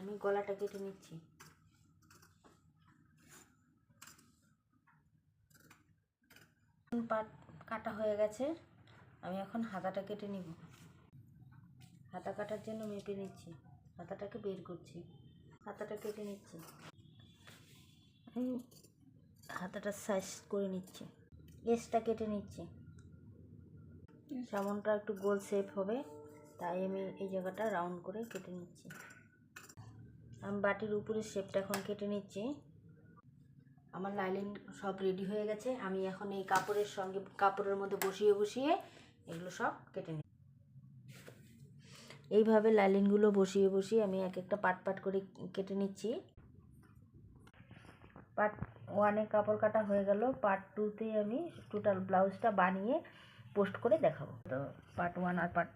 আমি গলাটা কেটে নিচ্ছি। পাট কাটা হয়ে গেছে, আমি এখন হাতাটা কেটে নিব। হাতা কাটার জন্য মেপে নিচ্ছি, হাতাটাকে বের করছি, হাতাটা কেটে নিচ্ছি, হাতাটা সাইজ করে নিচ্ছি, এসটা কেটে নিচ্ছি। সামনটা একটু গোল শেপ হবে, তাই আমি এই জায়গাটা রাউন্ড করে কেটে নিচ্ছি। আমি বাটির উপরের শেপটা এখন কেটে নিচ্ছি। আমার লাইনিং সব রেডি হয়ে গেছে। আমি এখন এই কাপড়ের সঙ্গে কাপড়ের মধ্যে বসিয়ে বসিয়ে এগুলো সব কেটে নিই। এইভাবে লাইনিংগুলো বসিয়ে বসিয়ে আমি এক একটা পাট পাট করে কেটে নিচ্ছি। পার্ট 1-এ কাপড় কাটা হয়ে গেল। পার্ট 2-তে আমি টোটাল ব্লাউজটা বানিয়ে পোস্ট করে দেখাবো। তো পার্ট 1 আর পার্ট